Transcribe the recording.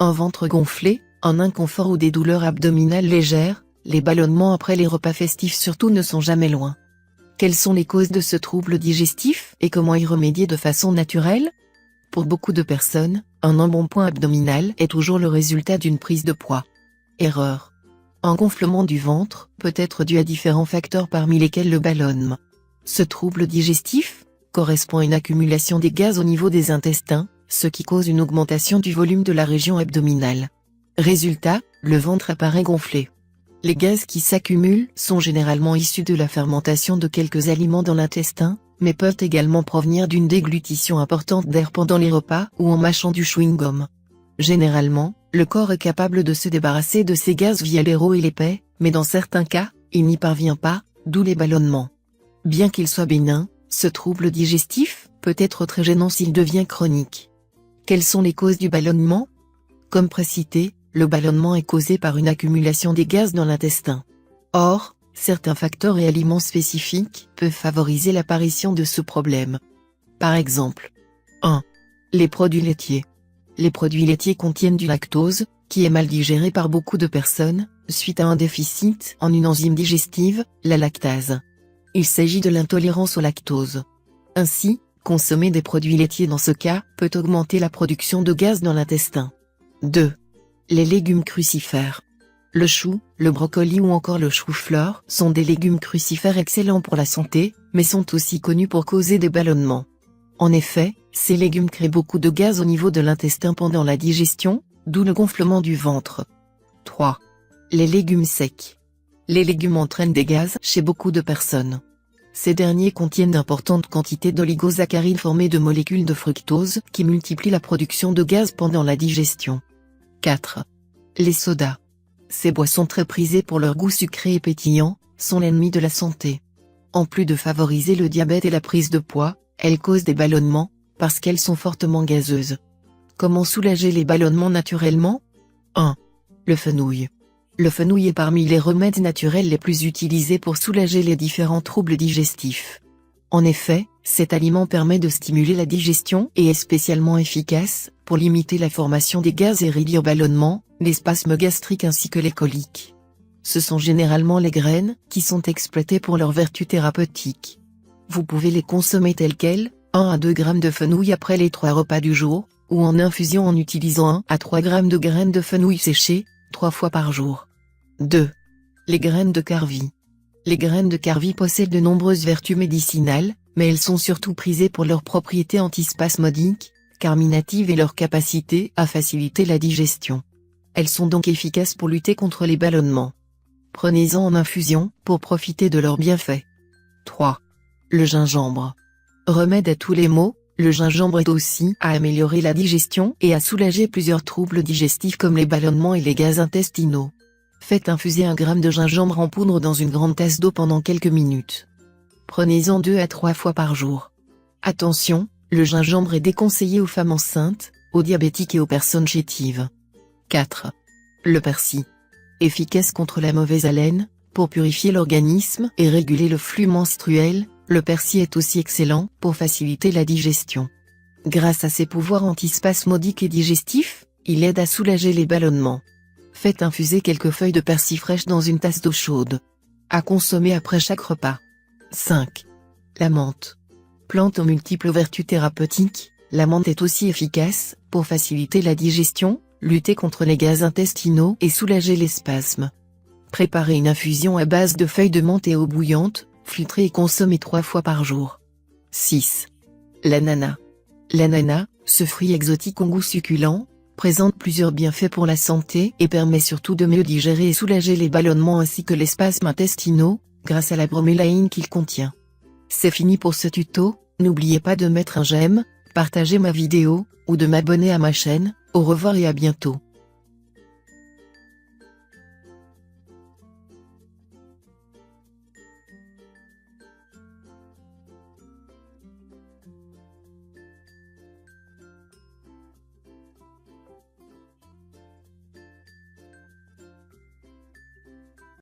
un ventre gonflé, un inconfort ou des douleurs abdominales légères, les ballonnements après les repas festifs surtout ne sont jamais loin. Quelles sont les causes de ce trouble digestif et comment y remédier de façon naturelle? Pour beaucoup de personnes, un embonpoint abdominal est toujours le résultat d'une prise de poids. Erreur. Un gonflement du ventre peut être dû à différents facteurs parmi lesquels le ballonnement. Ce trouble digestif correspond à une accumulation des gaz au niveau des intestins, ce qui cause une augmentation du volume de la région abdominale. Résultat, le ventre apparaît gonflé. Les gaz qui s'accumulent sont généralement issus de la fermentation de quelques aliments dans l'intestin, mais peuvent également provenir d'une déglutition importante d'air pendant les repas ou en mâchant du chewing-gum. Généralement, le corps est capable de se débarrasser de ces gaz via l'aéro et l'épais, mais dans certains cas, il n'y parvient pas, d'où les ballonnements. Bien qu'il soit bénin, ce trouble digestif peut être très gênant s'il devient chronique. Quelles sont les causes du ballonnement? Comme précité, le ballonnement est causé par une accumulation des gaz dans l'intestin. Or, certains facteurs et aliments spécifiques peuvent favoriser l'apparition de ce problème. Par exemple, 1. Les produits laitiers. Les produits laitiers contiennent du lactose, qui est mal digéré par beaucoup de personnes, suite à un déficit en une enzyme digestive, la lactase. Il s'agit de l'intolérance au lactose. Ainsi, consommer des produits laitiers dans ce cas peut augmenter la production de gaz dans l'intestin. 2. Les légumes crucifères. Le chou, le brocoli ou encore le chou-fleur sont des légumes crucifères excellents pour la santé, mais sont aussi connus pour causer des ballonnements. En effet, ces légumes créent beaucoup de gaz au niveau de l'intestin pendant la digestion, d'où le gonflement du ventre. 3. Les légumes secs. Les légumes entraînent des gaz chez beaucoup de personnes. Ces derniers contiennent d'importantes quantités d'oligosaccharides formés de molécules de fructose qui multiplient la production de gaz pendant la digestion. 4. Les sodas. Ces boissons très prisées pour leur goût sucré et pétillant, sont l'ennemi de la santé. En plus de favoriser le diabète et la prise de poids, elles causent des ballonnements, parce qu'elles sont fortement gazeuses. Comment soulager les ballonnements naturellement? 1. Le fenouil. Le fenouil est parmi les remèdes naturels les plus utilisés pour soulager les différents troubles digestifs. En effet, cet aliment permet de stimuler la digestion et est spécialement efficace pour limiter la formation des gaz et réduire ballonnements, les spasmes gastriques ainsi que les coliques. Ce sont généralement les graines qui sont exploitées pour leurs vertus thérapeutiques. Vous pouvez les consommer telles quelles, 1 à 2 g de fenouil après les 3 repas du jour, ou en infusion en utilisant 1 à 3 g de graines de fenouil séchées, 3 fois par jour. 2. Les graines de carvi. Les graines de carvi possèdent de nombreuses vertus médicinales, mais elles sont surtout prisées pour leurs propriétés antispasmodiques, carminatives et leur capacité à faciliter la digestion. Elles sont donc efficaces pour lutter contre les ballonnements. Prenez-en en infusion pour profiter de leurs bienfaits. 3. Le gingembre. Remède à tous les maux, le gingembre aide aussi à améliorer la digestion et à soulager plusieurs troubles digestifs comme les ballonnements et les gaz intestinaux. Faites infuser 1 g de gingembre en poudre dans une grande tasse d'eau pendant quelques minutes. Prenez-en 2 à 3 fois par jour. Attention, le gingembre est déconseillé aux femmes enceintes, aux diabétiques et aux personnes chétives. 4. Le persil. Efficace contre la mauvaise haleine, pour purifier l'organisme et réguler le flux menstruel, le persil est aussi excellent pour faciliter la digestion. Grâce à ses pouvoirs antispasmodiques et digestifs, il aide à soulager les ballonnements. Faites infuser quelques feuilles de persil fraîches dans une tasse d'eau chaude. À consommer après chaque repas. 5. La menthe. Plante aux multiples vertus thérapeutiques, la menthe est aussi efficace pour faciliter la digestion, lutter contre les gaz intestinaux et soulager les spasmes. Préparez une infusion à base de feuilles de menthe et eau bouillante, filtrez et consommez 3 fois par jour. 6. L'ananas. L'ananas, ce fruit exotique au goût succulent, présente plusieurs bienfaits pour la santé et permet surtout de mieux digérer et soulager les ballonnements ainsi que les spasmes intestinaux, grâce à la bromélaïne qu'il contient. C'est fini pour ce tuto, n'oubliez pas de mettre un j'aime, partager ma vidéo, ou de m'abonner à ma chaîne. Au revoir et à bientôt.